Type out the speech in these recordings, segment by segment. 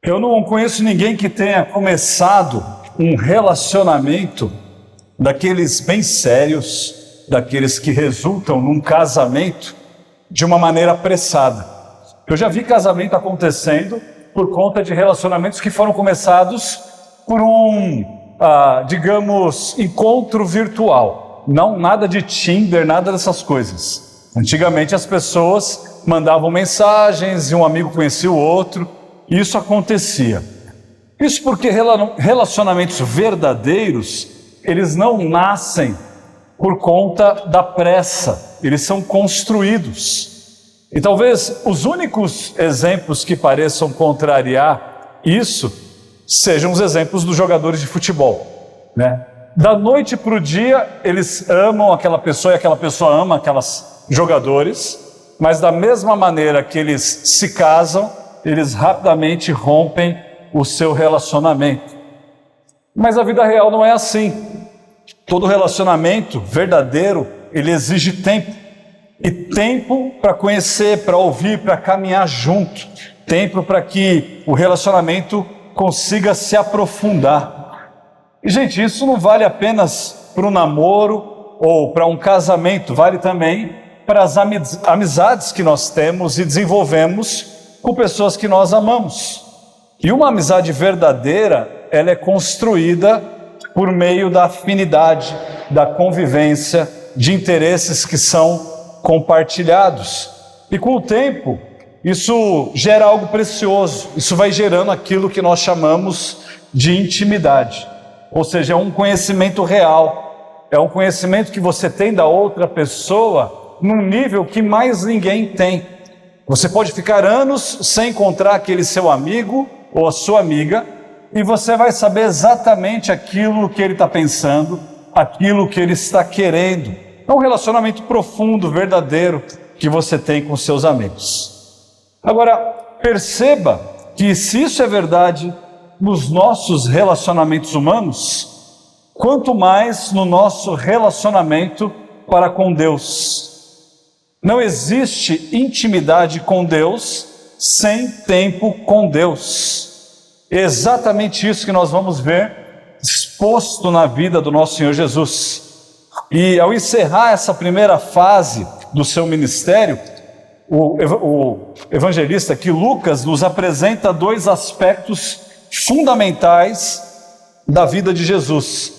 Eu não conheço ninguém que tenha começado um relacionamento daqueles bem sérios, daqueles que resultam num casamento de uma maneira apressada. Eu já vi casamento acontecendo por conta de relacionamentos que foram começados por digamos, encontro virtual. Não nada de Tinder, nada dessas coisas. Antigamente as pessoas mandavam mensagens e um amigo conhecia o outro. Isso acontecia. Isso porque relacionamentos verdadeiros, eles não nascem por conta da pressa, eles são construídos. E talvez os únicos exemplos que pareçam contrariar isso sejam os exemplos dos jogadores de futebol, né? Da noite para o dia, eles amam aquela pessoa e aquela pessoa ama aquelas jogadores, mas da mesma maneira que eles se casam, eles rapidamente rompem o seu relacionamento. Mas a vida real não é assim. Todo relacionamento verdadeiro, ele exige tempo. E tempo para conhecer, para ouvir, para caminhar junto. Tempo para que o relacionamento consiga se aprofundar. E, gente, isso não vale apenas para o namoro ou para um casamento, vale também para as amizades que nós temos e desenvolvemos com pessoas que nós amamos. E uma amizade verdadeira, ela é construída por meio da afinidade, da convivência, de interesses que são compartilhados. E com o tempo, isso gera algo precioso, isso vai gerando aquilo que nós chamamos de intimidade. Ou seja, é um conhecimento real, é um conhecimento que você tem da outra pessoa num nível que mais ninguém tem. Você pode ficar anos sem encontrar aquele seu amigo ou a sua amiga e você vai saber exatamente aquilo que ele está pensando, aquilo que ele está querendo. É um relacionamento profundo, verdadeiro, que você tem com seus amigos. Agora, perceba que se isso é verdade nos nossos relacionamentos humanos, quanto mais no nosso relacionamento para com Deus. Não existe intimidade com Deus sem tempo com Deus. É exatamente isso que nós vamos ver exposto na vida do nosso Senhor Jesus. E ao encerrar essa primeira fase do seu ministério, o evangelista aqui, Lucas, nos apresenta dois aspectos fundamentais da vida de Jesus.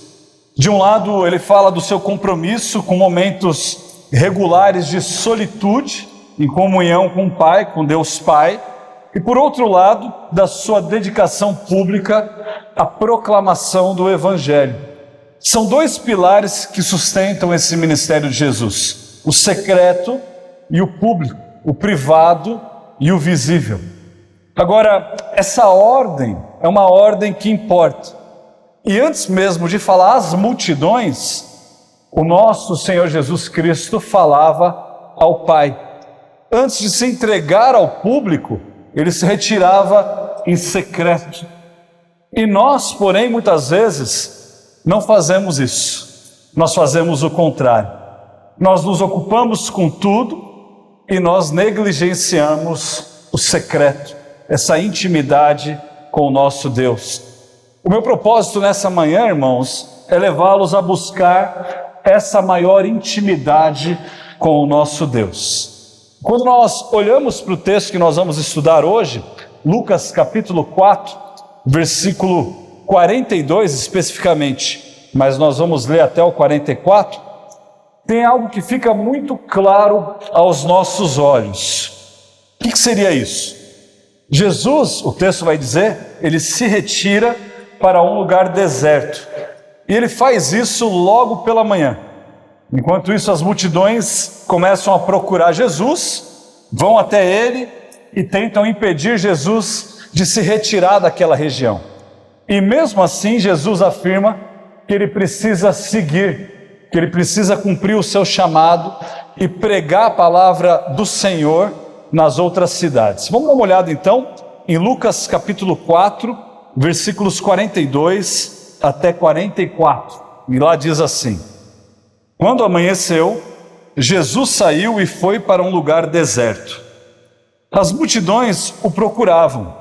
De um lado, ele fala do seu compromisso com momentos regulares de solitude, em comunhão com o Pai, com Deus Pai, e por outro lado, da sua dedicação pública à proclamação do Evangelho. São dois pilares que sustentam esse ministério de Jesus: o secreto e o público, o privado e o visível. Agora, essa ordem é uma ordem que importa. E antes mesmo de falar às multidões, o nosso Senhor Jesus Cristo falava ao Pai. Antes de se entregar ao público, ele se retirava em secreto. E nós, porém, muitas vezes, não fazemos isso. Nós fazemos o contrário. Nós nos ocupamos com tudo e nós negligenciamos o secreto, essa intimidade com o nosso Deus. O meu propósito nessa manhã, irmãos, é levá-los a buscar essa maior intimidade com o nosso Deus. Quando nós olhamos para o texto que nós vamos estudar hoje, Lucas capítulo 4, versículo 42 especificamente, mas nós vamos ler até o 44, tem algo que fica muito claro aos nossos olhos. O que seria isso? Jesus, o texto vai dizer, ele se retira para um lugar deserto. E ele faz isso logo pela manhã. Enquanto isso, as multidões começam a procurar Jesus, vão até ele e tentam impedir Jesus de se retirar daquela região. E mesmo assim, Jesus afirma que ele precisa seguir, que ele precisa cumprir o seu chamado e pregar a palavra do Senhor nas outras cidades. Vamos dar uma olhada então em Lucas capítulo 4, versículos 42 até 44. E lá diz assim: quando amanheceu, Jesus saiu e foi para um lugar deserto. As multidões o procuravam.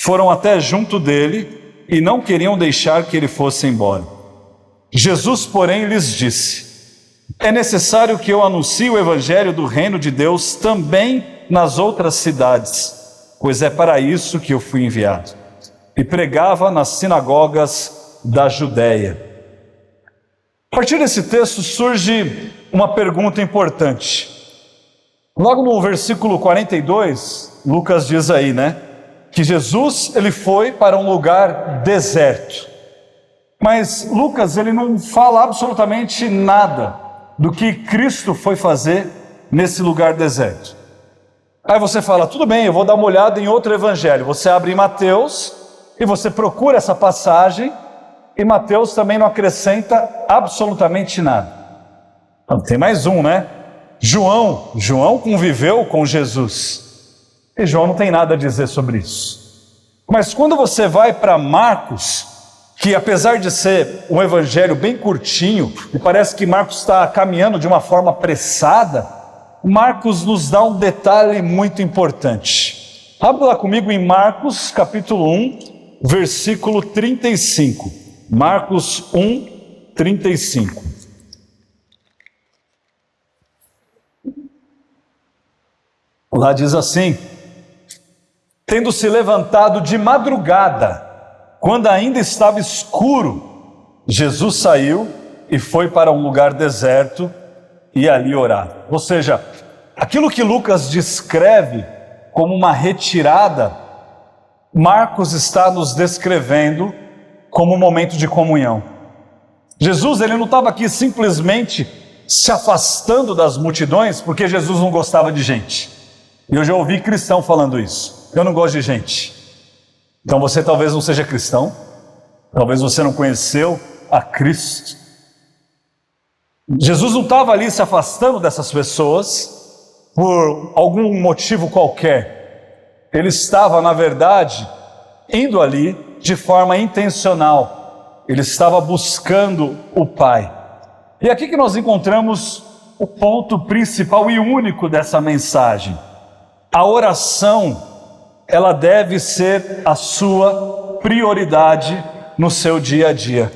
foram até junto dele e não queriam deixar que ele fosse embora. Jesus, porém, lhes disse: é necessário que eu anuncie o evangelho do reino de Deus também nas outras cidades, pois é para isso que eu fui enviado. E pregava nas sinagogas da Judéia. A partir desse texto surge uma pergunta importante. Logo no versículo 42, Lucas diz aí, que Jesus, ele foi para um lugar deserto. Mas Lucas, ele não fala absolutamente nada do que Cristo foi fazer nesse lugar deserto. Aí você fala, tudo bem, eu vou dar uma olhada em outro evangelho. Você abre em Mateus e você procura essa passagem, e Mateus também não acrescenta absolutamente nada. Então, tem mais um, João conviveu com Jesus. E João não tem nada a dizer sobre isso. Mas quando você vai para Marcos, que apesar de ser um evangelho bem curtinho, e parece que Marcos está caminhando de uma forma apressada, Marcos nos dá um detalhe muito importante. Abra lá comigo em Marcos capítulo 1, versículo 35. Marcos 1, 35. Lá diz assim: tendo se levantado de madrugada, quando ainda estava escuro, Jesus saiu e foi para um lugar deserto e ali orar. Ou seja, aquilo que Lucas descreve como uma retirada, Marcos está nos descrevendo como um momento de comunhão. Jesus, ele não estava aqui simplesmente se afastando das multidões, porque Jesus não gostava de gente. E eu já ouvi cristão falando isso. Eu não gosto de gente. Então você talvez não seja cristão, talvez você não conheceu a Cristo. Jesus não estava ali se afastando dessas pessoas por algum motivo qualquer. Ele estava, na verdade, indo ali de forma intencional. Ele estava buscando o Pai. E aqui que nós encontramos o ponto principal e único dessa mensagem. A oração, ela deve ser a sua prioridade no seu dia a dia.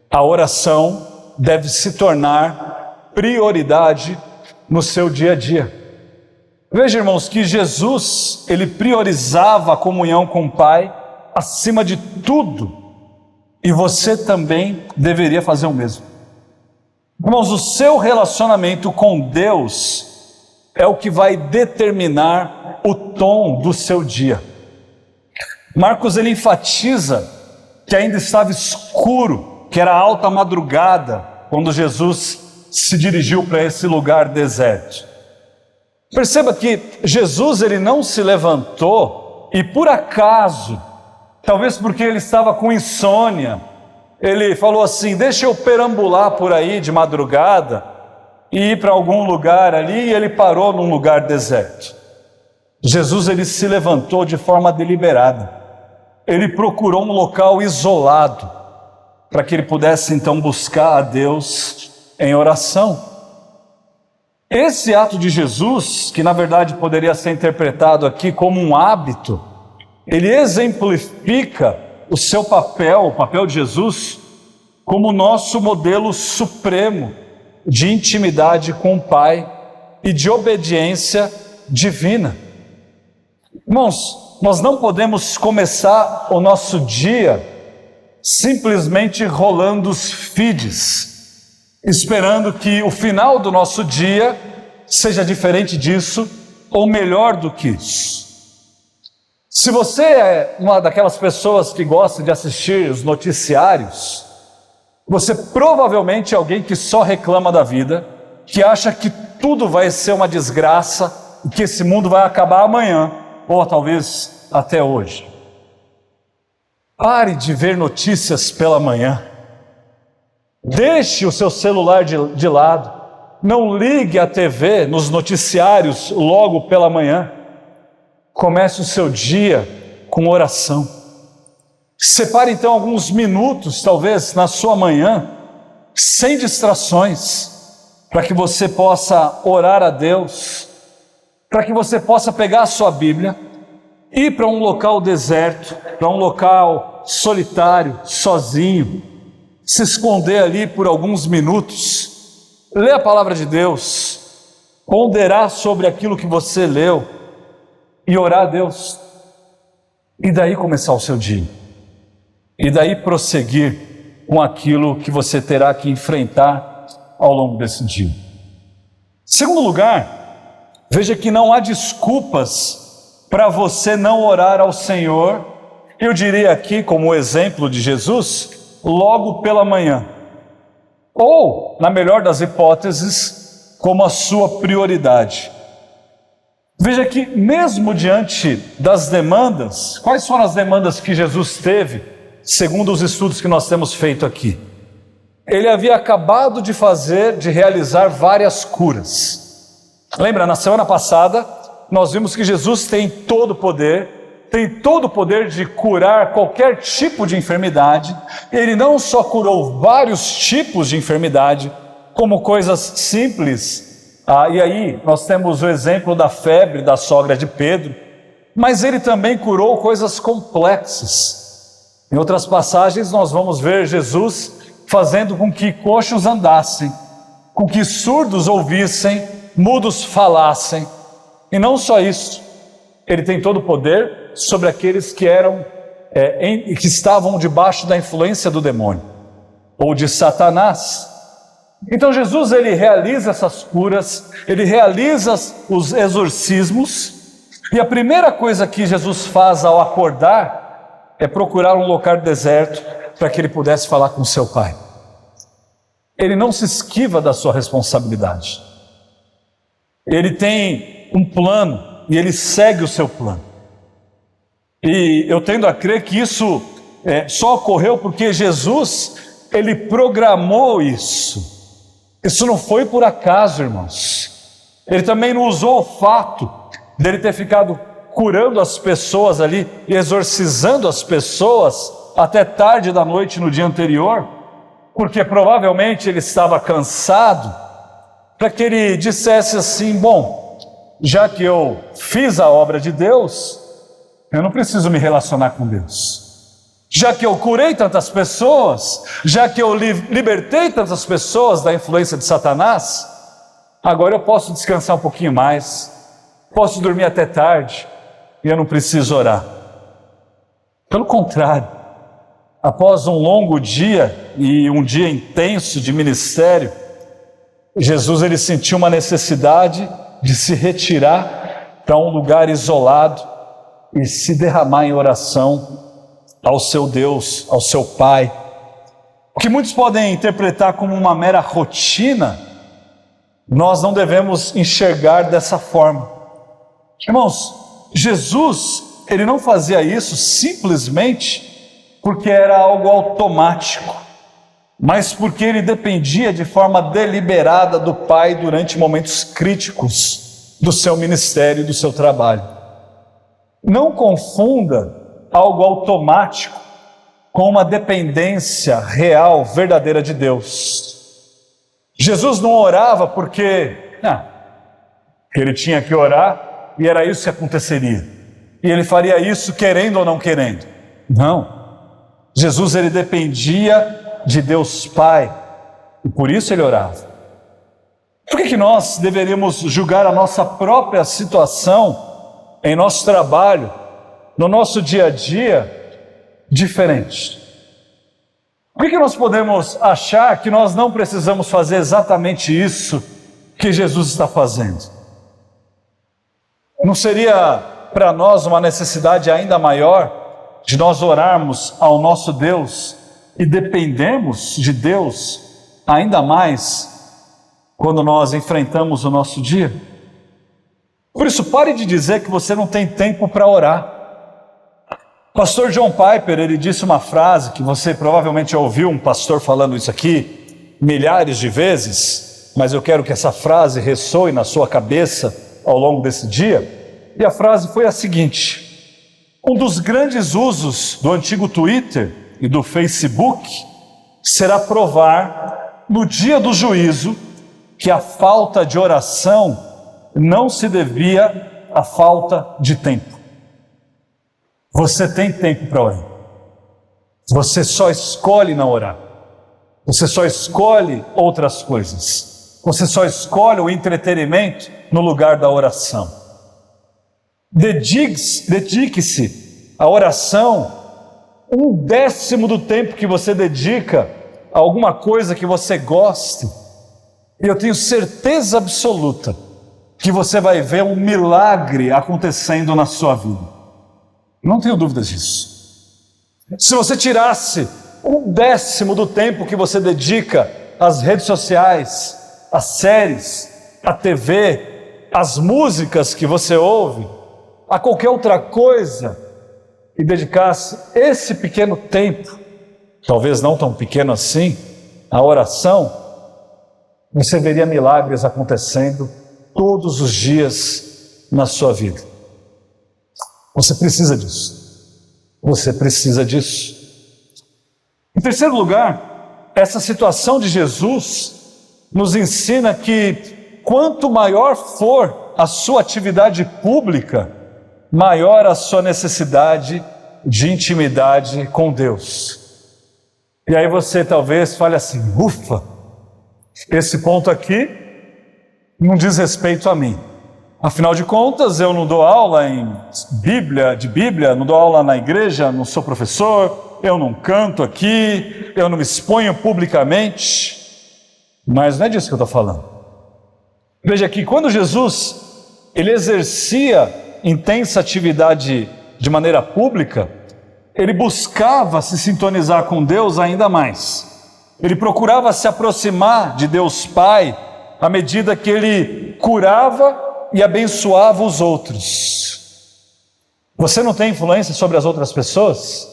A oração deve se tornar prioridade no seu dia a dia. Veja, irmãos, que Jesus, ele priorizava a comunhão com o Pai acima de tudo, e você também deveria fazer o mesmo. Irmãos, o seu relacionamento com Deus é o que vai determinar o tom do seu dia. Marcos, ele enfatiza que ainda estava escuro, que era alta madrugada, quando Jesus se dirigiu para esse lugar deserto. Perceba que Jesus, ele não se levantou e por acaso, talvez porque ele estava com insônia, ele falou assim: deixa eu perambular por aí de madrugada e ir para algum lugar ali, e ele parou num lugar deserto. Jesus, ele se levantou de forma deliberada. Ele procurou um local isolado para que ele pudesse então buscar a Deus em oração. Esse ato de Jesus, que na verdade poderia ser interpretado aqui como um hábito, ele exemplifica o seu papel, o papel de Jesus, como nosso modelo supremo de intimidade com o Pai e de obediência divina. Irmãos, nós não podemos começar o nosso dia simplesmente rolando os feeds, esperando que o final do nosso dia seja diferente disso ou melhor do que isso. Se você é uma daquelas pessoas que gosta de assistir os noticiários, você provavelmente é alguém que só reclama da vida, que acha que tudo vai ser uma desgraça e que esse mundo vai acabar amanhã, ou talvez até hoje. Pare de ver notícias pela manhã. Deixe o seu celular de lado. Não ligue a TV nos noticiários logo pela manhã. Comece o seu dia com oração. Separe então alguns minutos, talvez na sua manhã, sem distrações, para que você possa orar a Deus, para que você possa pegar a sua Bíblia ir para um local deserto, para um local solitário, sozinho, se esconder ali por alguns minutos, ler a palavra de Deus, ponderar sobre aquilo que você leu e orar a Deus, e daí começar o seu dia, e daí prosseguir com aquilo que você terá que enfrentar ao longo desse dia. Segundo lugar, veja que não há desculpas para você não orar ao Senhor, eu diria aqui como exemplo de Jesus, logo pela manhã, ou, na melhor das hipóteses, como a sua prioridade. Veja que mesmo diante das demandas, quais foram as demandas que Jesus teve, segundo os estudos que nós temos feito aqui? Ele havia acabado de realizar várias curas. Lembra, na semana passada, nós vimos que Jesus tem todo o poder de curar qualquer tipo de enfermidade. Ele não só curou vários tipos de enfermidade, como coisas simples. E aí nós temos o exemplo da febre da sogra de Pedro, mas ele também curou coisas complexas. Em outras passagens nós vamos ver Jesus fazendo com que coxos andassem, com que surdos ouvissem, mudos falassem. E não só isso, ele tem todo o poder sobre aqueles que que estavam debaixo da influência do demônio, ou de Satanás. Então Jesus, ele realiza essas curas, ele realiza os exorcismos, e a primeira coisa que Jesus faz ao acordar é procurar um local deserto para que ele pudesse falar com seu Pai. Ele não se esquiva da sua responsabilidade. Ele tem um plano e ele segue o seu plano. E eu tendo a crer que isso só ocorreu porque Jesus, ele programou isso. Isso não foi por acaso, irmãos. Ele também não usou o fato dele ter ficado curando as pessoas ali e exorcizando as pessoas até tarde da noite no dia anterior, porque provavelmente ele estava cansado, para que ele dissesse assim: bom, já que eu fiz a obra de Deus, eu não preciso me relacionar com Deus. Já que eu curei tantas pessoas, já que eu libertei tantas pessoas da influência de Satanás, agora eu posso descansar um pouquinho mais, posso dormir até tarde, e eu não preciso orar. Pelo contrário, após um longo dia e um dia intenso de ministério, Jesus, ele sentiu uma necessidade de se retirar para um lugar isolado e se derramar em oração ao seu Deus, ao seu Pai. O que muitos podem interpretar como uma mera rotina, nós não devemos enxergar dessa forma. Irmãos, Jesus, ele não fazia isso simplesmente porque era algo automático, mas porque ele dependia de forma deliberada do Pai durante momentos críticos do seu ministério e do seu trabalho. Não confunda algo automático com uma dependência real, verdadeira de Deus. Jesus não orava porque ele tinha que orar e era isso que aconteceria. E ele faria isso querendo ou não querendo. Não. Jesus, ele dependia de Deus Pai e por isso ele orava. Por que nós deveríamos julgar a nossa própria situação em nosso trabalho, no nosso dia a dia, diferente? Por que nós podemos achar que nós não precisamos fazer exatamente isso que Jesus está fazendo? Não seria para nós uma necessidade ainda maior de nós orarmos ao nosso Deus e dependermos de Deus ainda mais quando nós enfrentamos o nosso dia? Por isso, pare de dizer que você não tem tempo para orar. Pastor John Piper, ele disse uma frase que você provavelmente já ouviu um pastor falando isso aqui milhares de vezes, mas eu quero que essa frase ressoe na sua cabeça ao longo desse dia. E a frase foi a seguinte: um dos grandes usos do antigo Twitter e do Facebook será provar no dia do juízo que a falta de oração não se devia à falta de tempo. você tem tempo para orar. Você só escolhe não orar. Você só escolhe outras coisas. Você só escolhe o entretenimento no lugar da oração. Dedique-se à oração 1/10 do tempo que você dedica a alguma coisa que você goste. E eu tenho certeza absoluta que você vai ver um milagre acontecendo na sua vida. Não tenho dúvidas disso. Se você tirasse 1/10 do tempo que você dedica às redes sociais, às séries, à TV, às músicas que você ouve, a qualquer outra coisa, e dedicasse esse pequeno tempo, talvez não tão pequeno assim, à oração, você veria milagres acontecendo todos os dias na sua vida. Você precisa disso. Você precisa disso. Em terceiro lugar, essa situação de Jesus nos ensina que quanto maior for a sua atividade pública, maior a sua necessidade de intimidade com Deus. E aí você talvez fale assim: ufa, esse ponto aqui não diz respeito a mim. Afinal de contas, eu não dou aula de Bíblia, não dou aula na igreja, não sou professor, eu não canto aqui, eu não me exponho publicamente. Mas não é disso que eu estou falando. Veja que quando Jesus ele exercia intensa atividade de maneira pública, ele buscava se sintonizar com Deus ainda mais. Ele procurava se aproximar de Deus Pai à medida que ele curava e abençoava os outros. Você não tem influência sobre as outras pessoas?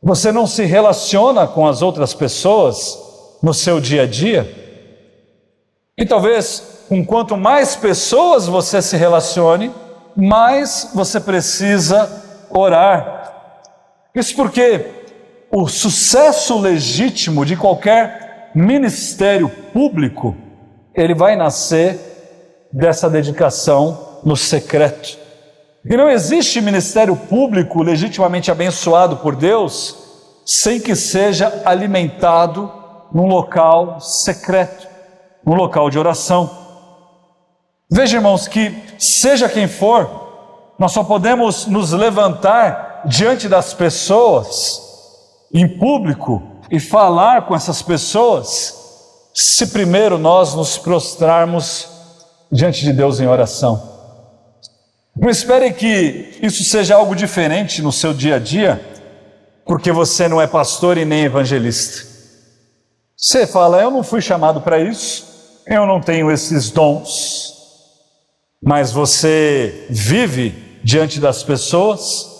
Você não se relaciona com as outras pessoas no seu dia a dia? E talvez, com quanto mais pessoas você se relacione, mais você precisa orar. Isso porque o sucesso legítimo de qualquer ministério público, ele vai nascer dessa dedicação no secreto. E não existe ministério público legitimamente abençoado por Deus sem que seja alimentado num local secreto, num local de oração. Veja, irmãos, que seja quem for, nós só podemos nos levantar diante das pessoas, em público, e falar com essas pessoas, se primeiro nós nos prostrarmos diante de Deus em oração. Não espere que isso seja algo diferente no seu dia a dia, porque você não é pastor e nem evangelista. Você fala: eu não fui chamado para isso, eu não tenho esses dons. Mas você vive diante das pessoas,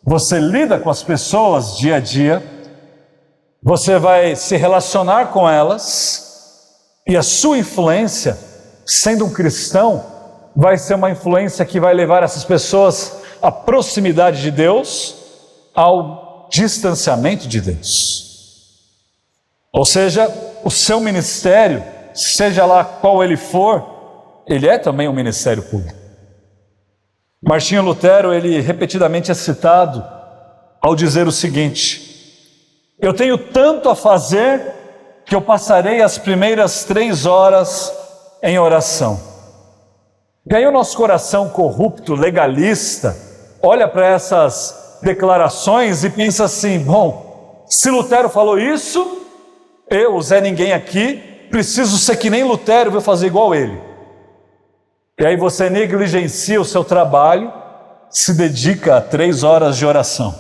você lida com as pessoas dia a dia, você vai se relacionar com elas, e a sua influência, sendo um cristão, vai ser uma influência que vai levar essas pessoas à proximidade de Deus, ao distanciamento de Deus. Ou seja, o seu ministério, seja lá qual ele for, ele é também um ministério público. Martinho Lutero, ele repetidamente é citado ao dizer o seguinte: eu tenho tanto a fazer que eu passarei as primeiras 3 horas em oração. E aí o nosso coração corrupto, legalista, olha para essas declarações e pensa assim: bom, se Lutero falou isso, eu, o Zé Ninguém aqui, preciso ser que nem Lutero, vou fazer igual ele. E aí você negligencia o seu trabalho, se dedica a 3 horas de oração.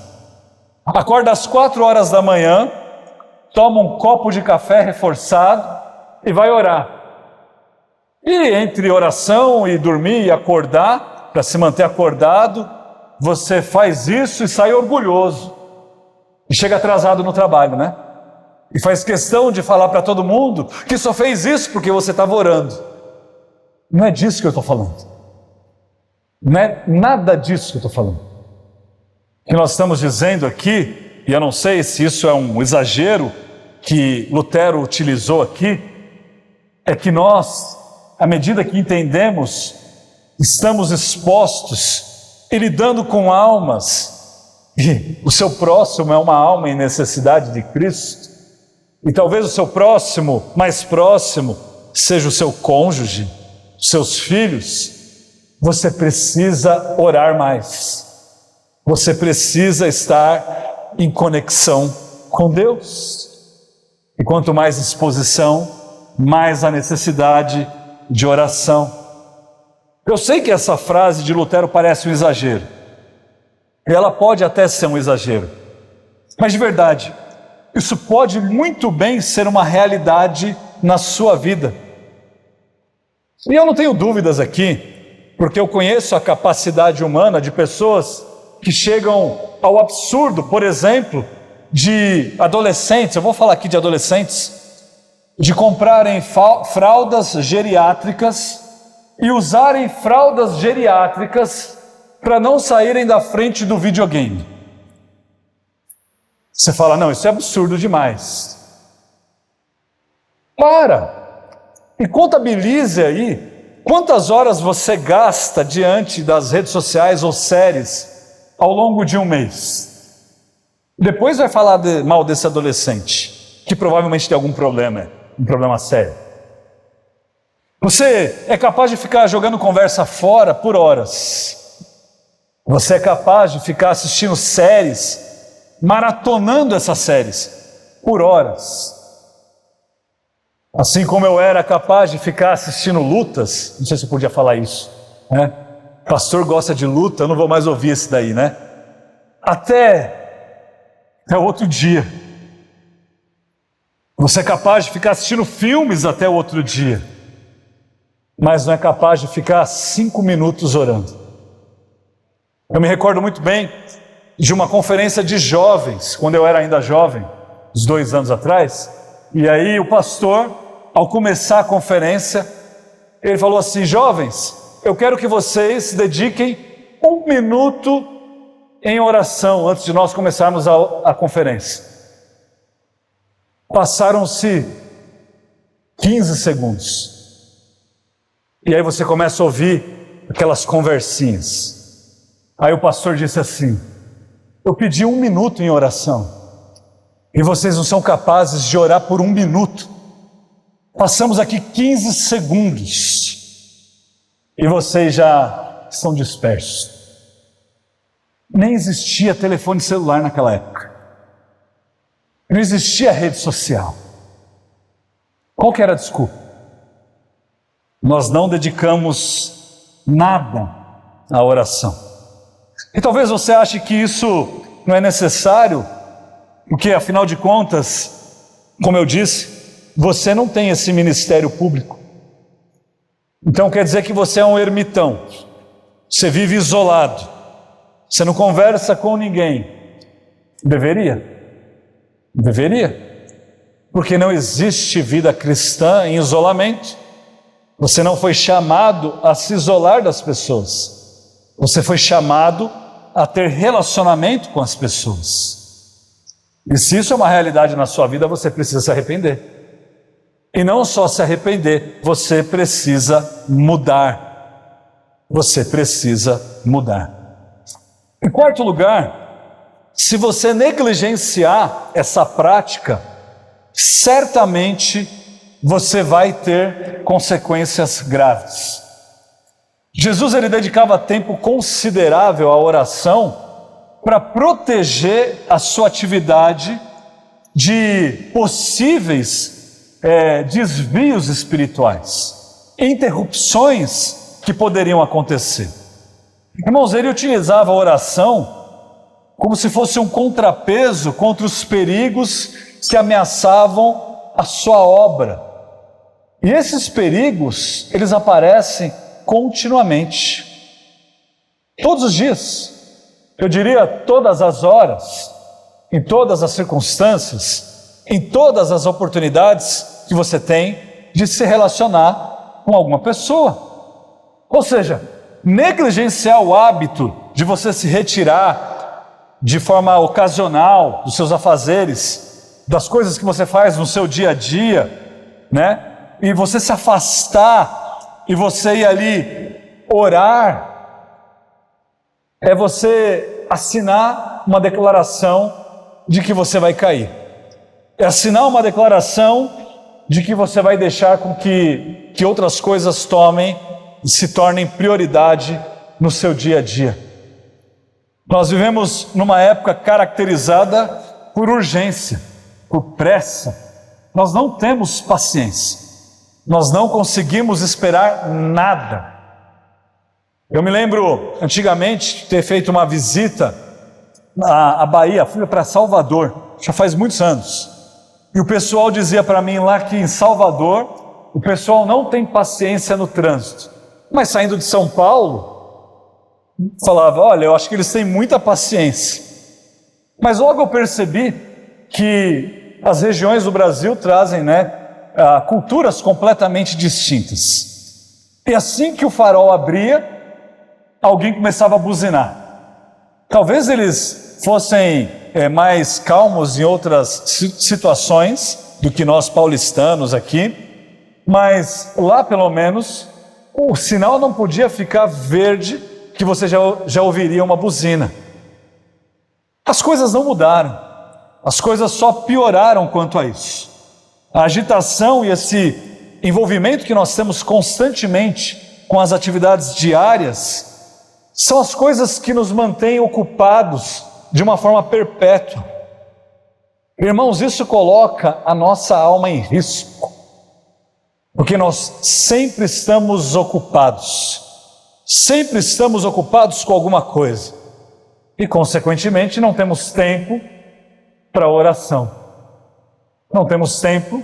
Acorda às 4 horas da manhã, toma um copo de café reforçado e vai orar. E entre oração e dormir e acordar, para se manter acordado, você faz isso e sai orgulhoso. E chega atrasado no trabalho, né? E faz questão de falar para todo mundo que só fez isso porque você estava orando. Não é disso que eu estou falando. Não é nada disso que eu estou falando. O que nós estamos dizendo aqui, e eu não sei se isso é um exagero que Lutero utilizou aqui, é que nós, à medida que entendemos, estamos expostos e lidando com almas e o seu próximo é uma alma em necessidade de Cristo, e talvez o seu próximo, mais próximo, seja o seu cônjuge, seus filhos, você precisa orar mais. Você precisa estar em conexão com Deus. E quanto mais exposição, mais a necessidade de oração. Eu sei que essa frase de Lutero parece um exagero. E ela pode até ser um exagero. Mas de verdade, isso pode muito bem ser uma realidade na sua vida. E eu não tenho dúvidas aqui, porque eu conheço a capacidade humana de pessoas que chegam ao absurdo, por exemplo, de adolescentes, eu vou falar aqui de adolescentes, de comprarem fraldas geriátricas e usarem fraldas geriátricas para não saírem da frente do videogame. Você fala, não, isso é absurdo demais. Para! E contabilize aí quantas horas você gasta diante das redes sociais ou séries ao longo de um mês. Depois vai falar mal desse adolescente, que provavelmente tem algum problema, um problema sério. Você é capaz de ficar jogando conversa fora por horas. Você é capaz de ficar assistindo séries, maratonando essas séries por horas. Assim como eu era capaz de ficar assistindo lutas, não sei se eu podia falar isso, né? Pastor gosta de luta, eu não vou mais ouvir esse daí, né? Até outro dia. Você é capaz de ficar assistindo filmes até o outro dia, mas não é capaz de ficar 5 minutos orando. Eu me recordo muito bem de uma conferência de jovens, quando eu era ainda jovem, uns 2 anos atrás, e aí o pastor, ao começar a conferência, ele falou assim, jovens, eu quero que vocês dediquem 1 minuto em oração antes de nós começarmos a conferência. Passaram-se 15 segundos. E aí você começa a ouvir aquelas conversinhas. Aí o pastor disse assim, eu pedi 1 minuto em oração, e vocês não são capazes de orar por 1 minuto. Passamos aqui 15 segundos e vocês já estão dispersos. Nem existia telefone celular naquela época. Não existia rede social. Qual que era a desculpa? Nós não dedicamos nada à oração. E talvez você ache que isso não é necessário, porque afinal de contas, como eu disse, você não tem esse ministério público. Então quer dizer que você é um ermitão. Você vive isolado. Você não conversa com ninguém. Deveria. Deveria. Porque não existe vida cristã em isolamento. Você não foi chamado a se isolar das pessoas. Você foi chamado a ter relacionamento com as pessoas. E se isso é uma realidade na sua vida, você precisa se arrepender. E não só se arrepender, você precisa mudar. Você precisa mudar. Em quarto lugar, se você negligenciar essa prática, certamente você vai ter consequências graves. Jesus ele dedicava tempo considerável à oração para proteger a sua atividade de possíveis desvios espirituais, interrupções que poderiam acontecer. Irmãos, ele utilizava a oração como se fosse um contrapeso contra os perigos que ameaçavam a sua obra. E esses perigos, eles aparecem continuamente, todos os dias, eu diria todas as horas, em todas as circunstâncias, em todas as oportunidades que você tem de se relacionar com alguma pessoa. Ou seja, negligenciar o hábito de você se retirar de forma ocasional dos seus afazeres, das coisas que você faz no seu dia a dia, né? E você se afastar e você ir ali orar, é você assinar uma declaração de que você vai cair. É assinar uma declaração de que você vai deixar com que outras coisas tomem e se tornem prioridade no seu dia a dia. Nós vivemos numa época caracterizada por urgência, por pressa. Nós não temos paciência. Nós não conseguimos esperar nada. Eu me lembro, antigamente, de ter feito uma visita à Bahia, fui para Salvador, já faz muitos anos. E o pessoal dizia para mim lá que em Salvador, o pessoal não tem paciência no trânsito. Mas saindo de São Paulo, falava, olha, eu acho que eles têm muita paciência. Mas logo eu percebi que as regiões do Brasil trazem, culturas completamente distintas. E assim que o farol abria, alguém começava a buzinar. Talvez eles fossem mais calmos em outras situações do que nós paulistanos aqui, mas lá pelo menos o sinal não podia ficar verde que você já ouviria uma buzina. As coisas não mudaram, as coisas só pioraram quanto a isso. A agitação e esse envolvimento que nós temos constantemente com as atividades diárias são as coisas que nos mantêm ocupados de uma forma perpétua. Irmãos, isso coloca a nossa alma em risco, porque nós sempre estamos ocupados com alguma coisa e, consequentemente, não temos tempo para oração, não temos tempo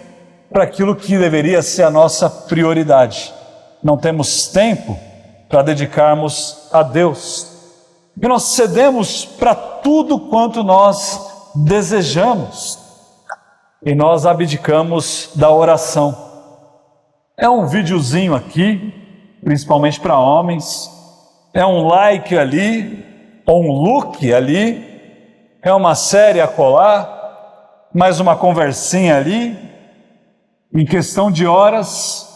para aquilo que deveria ser a nossa prioridade, não temos tempo para dedicarmos a Deus. E nós cedemos para tudo quanto nós desejamos e nós abdicamos da oração. É um videozinho aqui, principalmente para homens, é um like ali, ou um look ali, é uma série a colar, mais uma conversinha ali. Em questão de horas,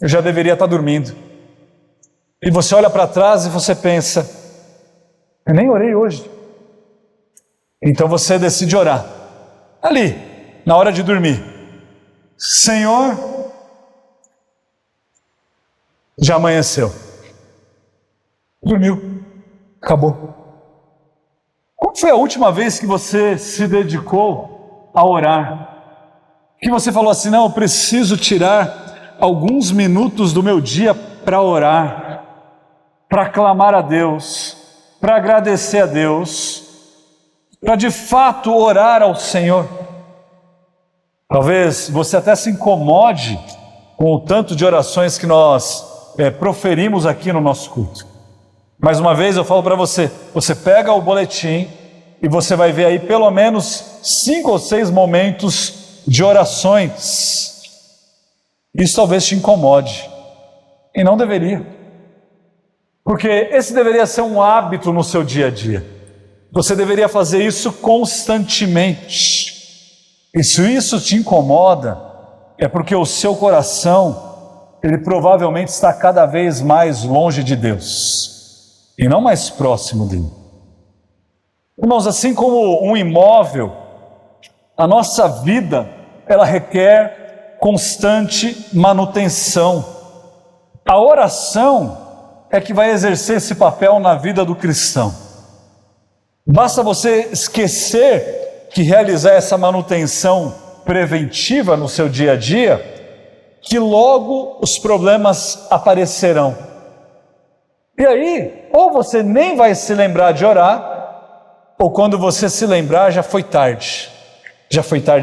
eu já deveria estar dormindo. E você olha para trás e você pensa, eu nem orei hoje. Então você decide orar. Ali, na hora de dormir. Senhor, já amanheceu. Dormiu. Acabou. Qual foi a última vez que você se dedicou a orar? Que você falou assim, não, eu preciso tirar alguns minutos do meu dia para orar, para clamar a Deus, para agradecer a Deus, para de fato orar ao Senhor. Talvez você até se incomode com o tanto de orações que nós proferimos aqui no nosso culto. Mais uma vez eu falo para você, você pega o boletim e você vai ver aí pelo menos 5 ou 6 momentos de orações. Isso talvez te incomode, e não deveria. Porque esse deveria ser um hábito no seu dia a dia. Você deveria fazer isso constantemente. E se isso te incomoda, é porque o seu coração, ele provavelmente está cada vez mais longe de Deus, e não mais próximo dele. Irmãos, assim como um imóvel, a nossa vida, ela requer constante manutenção. A oração é que vai exercer esse papel na vida do cristão. Basta você esquecer que realizar essa manutenção preventiva no seu dia a dia, que logo os problemas aparecerão. E aí, ou você nem vai se lembrar de orar, ou quando você se lembrar já foi tarde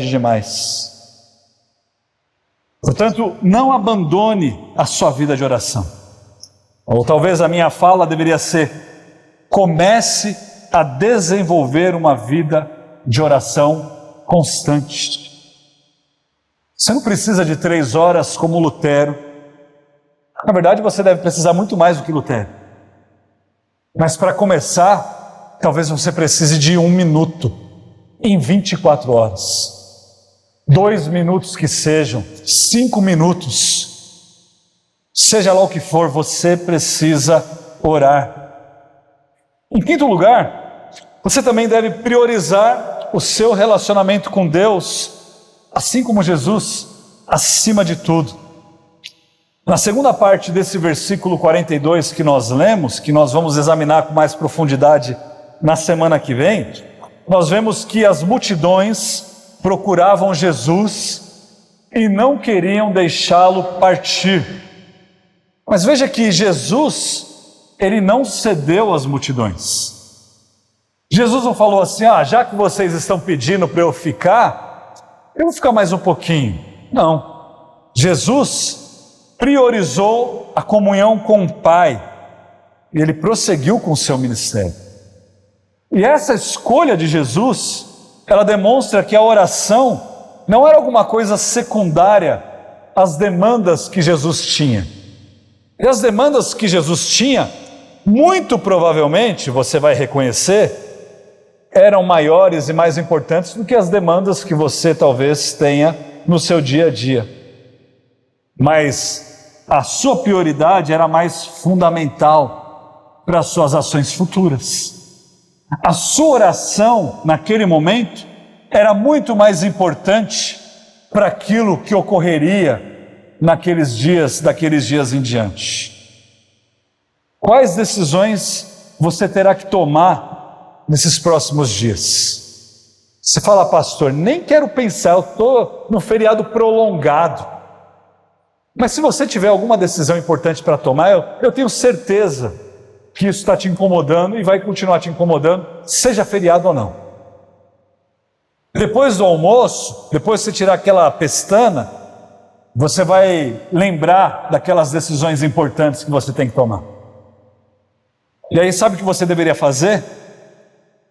demais. Portanto, não abandone a sua vida de oração. Ou talvez a minha fala deveria ser: comece a desenvolver uma vida de oração constante. Você não precisa de 3 horas como Lutero. Na verdade, você deve precisar muito mais do que Lutero. Mas para começar, talvez você precise de 1 minuto em 24 horas. 2 minutos que sejam, 5 minutos. Seja lá o que for, você precisa orar. Em quinto lugar, Você também deve priorizar o seu relacionamento com Deus, assim como Jesus, acima de tudo. Na segunda parte desse versículo 42 que nós lemos, que nós vamos examinar com mais profundidade na semana que vem, nós vemos que as multidões procuravam Jesus e não queriam deixá-lo partir. Mas veja que Jesus, ele não cedeu às multidões. Jesus não falou assim, já que vocês estão pedindo para eu vou ficar mais um pouquinho. Não. Jesus priorizou a comunhão com o Pai e ele prosseguiu com o seu ministério. E essa escolha de Jesus, ela demonstra que a oração não era alguma coisa secundária às demandas que Jesus tinha. E as demandas que Jesus tinha, muito provavelmente, você vai reconhecer, eram maiores e mais importantes do que as demandas que você talvez tenha no seu dia a dia. Mas a sua prioridade era mais fundamental para as suas ações futuras. A sua oração, naquele momento, era muito mais importante para aquilo que ocorreria daqueles dias em diante. Quais decisões você terá que tomar nesses próximos dias? Você fala, pastor, nem quero pensar, eu estou no feriado prolongado. Mas se você tiver alguma decisão importante para tomar, eu tenho certeza que isso está te incomodando e vai continuar te incomodando, seja feriado ou não. Depois do almoço, depois que você tirar aquela pestana, você vai lembrar daquelas decisões importantes que você tem que tomar. E aí sabe o que você deveria fazer?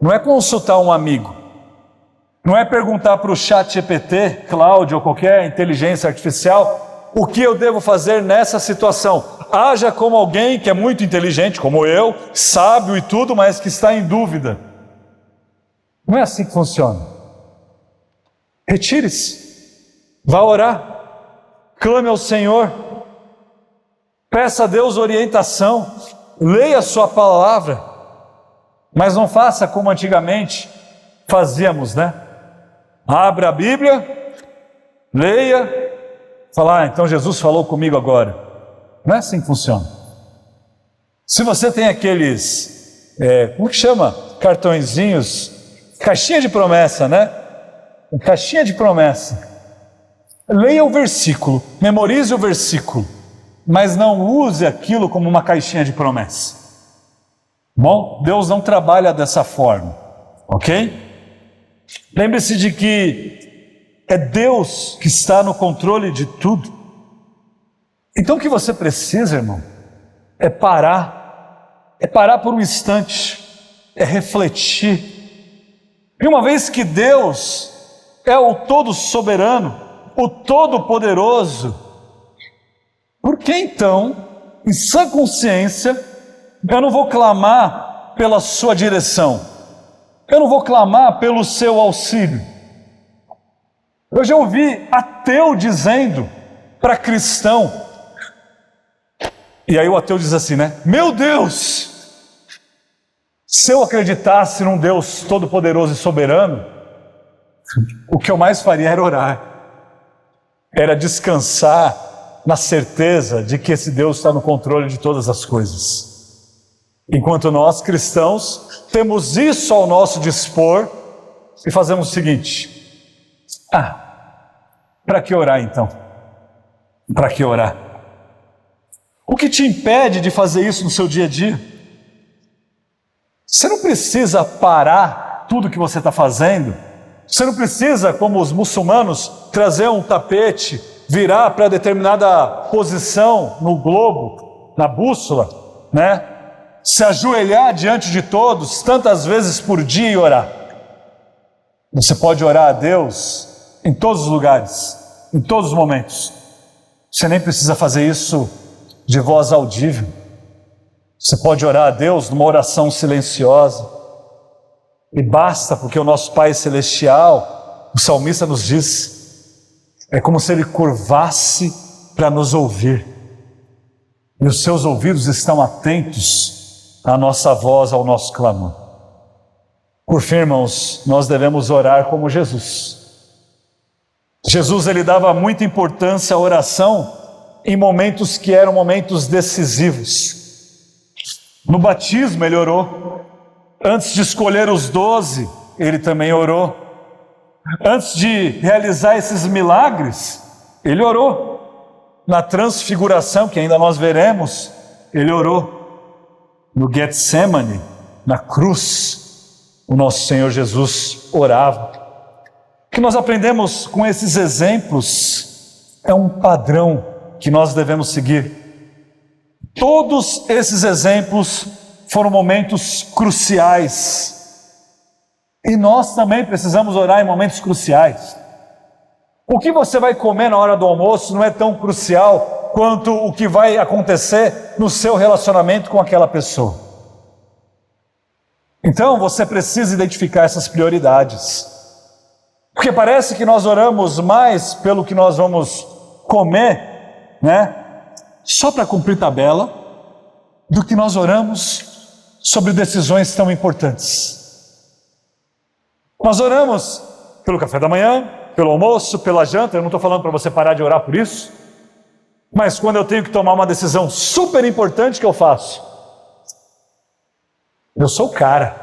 Não é consultar um amigo, não é perguntar para o ChatGPT, Cláudio ou qualquer inteligência artificial, o que eu devo fazer nessa situação. Haja como alguém que é muito inteligente, como eu, sábio e tudo, mas que está em dúvida. Não é assim que funciona. Retire-se, vá orar, clame ao Senhor, peça a Deus orientação, leia a sua palavra, mas não faça como antigamente fazíamos, né? Abra a Bíblia, leia, fala, então Jesus falou comigo agora. Não é assim que funciona. Se você tem aqueles, como que chama? Cartõezinhos, caixinha de promessa, né? Caixinha de promessa. Leia o versículo, memorize o versículo, mas não use aquilo como uma caixinha de promessa. Bom, Deus não trabalha dessa forma, ok? Lembre-se de que é Deus que está no controle de tudo. Então o que você precisa, irmão, é parar por um instante, é refletir. E uma vez que Deus é o todo soberano, o todo poderoso, por que então, em sã consciência, eu não vou clamar pela sua direção, eu não vou clamar pelo seu auxílio? Eu já ouvi ateu dizendo para cristão, e aí o ateu diz assim, né? Meu Deus, se eu acreditasse num Deus todo-poderoso e soberano, o que eu mais faria era orar, era descansar na certeza de que esse Deus está no controle de todas as coisas. Enquanto nós cristãos temos isso ao nosso dispor e fazemos o seguinte: para que orar então? Para que orar? O que te impede de fazer isso no seu dia a dia? Você não precisa parar tudo que você está fazendo. Você não precisa, como os muçulmanos, trazer um tapete, virar para determinada posição no globo, na bússola, né? Se ajoelhar diante de todos tantas vezes por dia e orar. Você pode orar a Deus em todos os lugares, em todos os momentos. Você nem precisa fazer isso de voz audível. Você pode orar a Deus numa oração silenciosa. E basta, porque o nosso Pai Celestial, o salmista nos diz, é como se Ele curvasse para nos ouvir. E os seus ouvidos estão atentos à nossa voz, ao nosso clamor. Por fim, irmãos, nós devemos orar como Jesus. Jesus, ele dava muita importância à oração em momentos que eram momentos decisivos. No batismo ele orou. Antes de escolher os 12, ele também orou. Antes de realizar esses milagres, ele orou. Na transfiguração, que ainda nós veremos, ele orou. No Getsemane, na cruz, o nosso Senhor Jesus orava. O que nós aprendemos com esses exemplos é um padrão que nós devemos seguir. Todos esses exemplos foram momentos cruciais. E nós também precisamos orar em momentos cruciais. O que você vai comer na hora do almoço não é tão crucial quanto o que vai acontecer no seu relacionamento com aquela pessoa. Então você precisa identificar essas prioridades. Porque parece que nós oramos mais pelo que nós vamos comer, né? Só para cumprir tabela, do que nós oramos sobre decisões tão importantes. Nós oramos pelo café da manhã, pelo almoço, pela janta. Eu não estou falando para você parar de orar por isso. Mas quando eu tenho que tomar uma decisão super importante, o que eu faço? Eu sou o cara.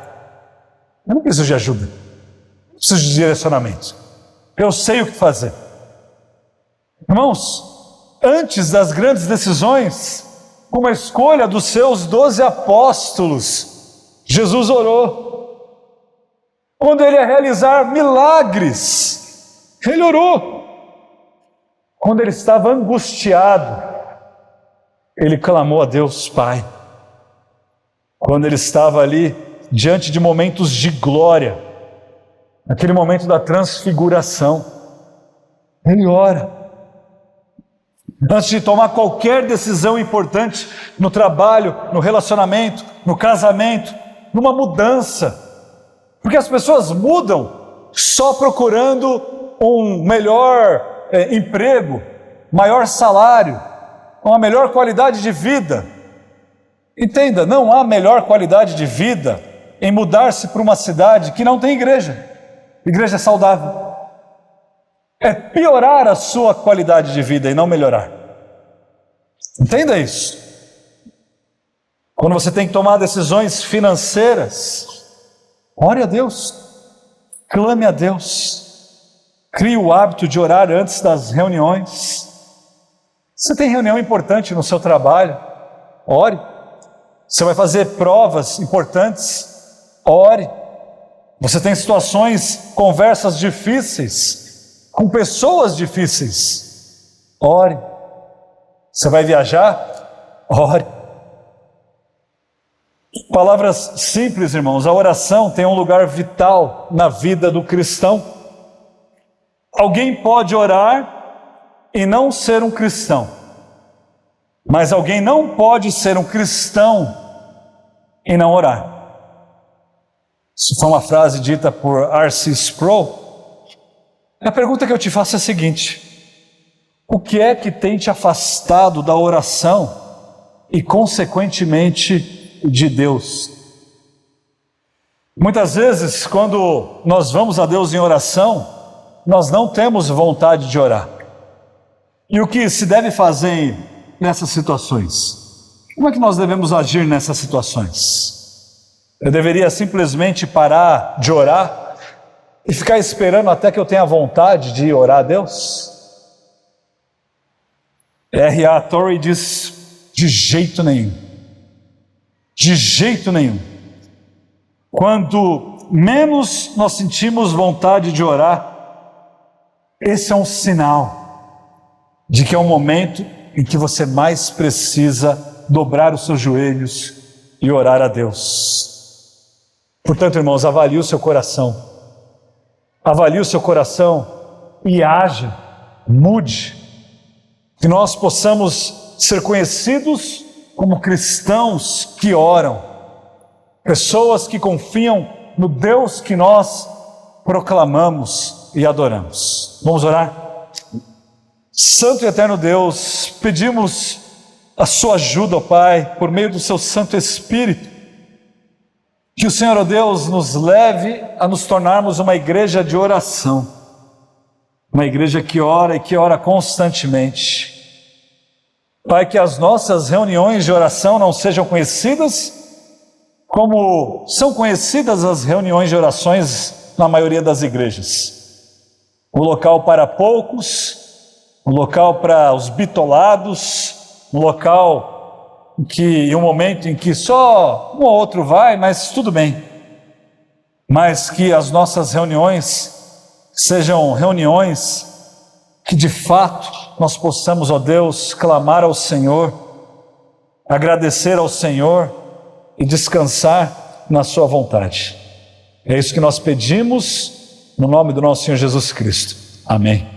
Eu não preciso de ajuda. Não preciso de direcionamento. Eu sei o que fazer. Irmãos, antes das grandes decisões, como a escolha dos seus 12 apóstolos, Jesus orou. Quando ele ia realizar milagres, ele orou. Quando ele estava angustiado, ele clamou a Deus Pai. Quando ele estava ali diante de momentos de glória, naquele momento da transfiguração, ele ora. Antes de tomar qualquer decisão importante no trabalho, no relacionamento, no casamento, numa mudança, porque as pessoas mudam só procurando um melhor emprego, maior salário, uma melhor qualidade de vida. Entenda, não há melhor qualidade de vida em mudar-se para uma cidade que não tem igreja. Igreja saudável. É piorar a sua qualidade de vida e não melhorar. Entenda isso. Quando você tem que tomar decisões financeiras, ore a Deus, clame a Deus, crie o hábito de orar antes das reuniões. Você tem reunião importante no seu trabalho, ore. Você vai fazer provas importantes, ore. Você tem situações, conversas difíceis, com pessoas difíceis, ore. Você vai viajar? Ore. Palavras simples, irmãos. A oração tem um lugar vital na vida do cristão. Alguém pode orar e não ser um cristão, mas alguém não pode ser um cristão e não orar. Isso foi uma frase dita por R.C. Sproul. A pergunta que eu te faço é a seguinte: o que é que tem te afastado da oração e, consequentemente, de Deus? Muitas vezes, quando nós vamos a Deus em oração, nós não temos vontade de orar. E o que se deve fazer nessas situações? Como é que nós devemos agir nessas situações? Eu deveria simplesmente parar de orar e ficar esperando até que eu tenha vontade de orar a Deus? R.A. Torrey diz: de jeito nenhum. De jeito nenhum. Quando menos nós sentimos vontade de orar, esse é um sinal de que é um momento em que você mais precisa dobrar os seus joelhos e orar a Deus. Portanto, irmãos, avalie o seu coração. Avalie o seu coração e haja, mude. Que nós possamos ser conhecidos como cristãos que oram, pessoas que confiam no Deus que nós proclamamos e adoramos. Vamos orar? Santo e eterno Deus, pedimos a sua ajuda, ó Pai, por meio do seu Santo Espírito, Que o Senhor, ó Deus, nos leve a nos tornarmos uma igreja de oração, uma igreja que ora e que ora constantemente. Pai, que as nossas reuniões de oração não sejam conhecidas como são conhecidas as reuniões de orações na maioria das igrejas. Um local para poucos, um local para os bitolados, um local em um momento em que só um ou outro vai, mas tudo bem. Mas que as nossas reuniões sejam reuniões que de fato nós possamos, ó Deus, clamar ao Senhor, agradecer ao Senhor e descansar na sua vontade. É isso que nós pedimos no nome do nosso Senhor Jesus Cristo. Amém.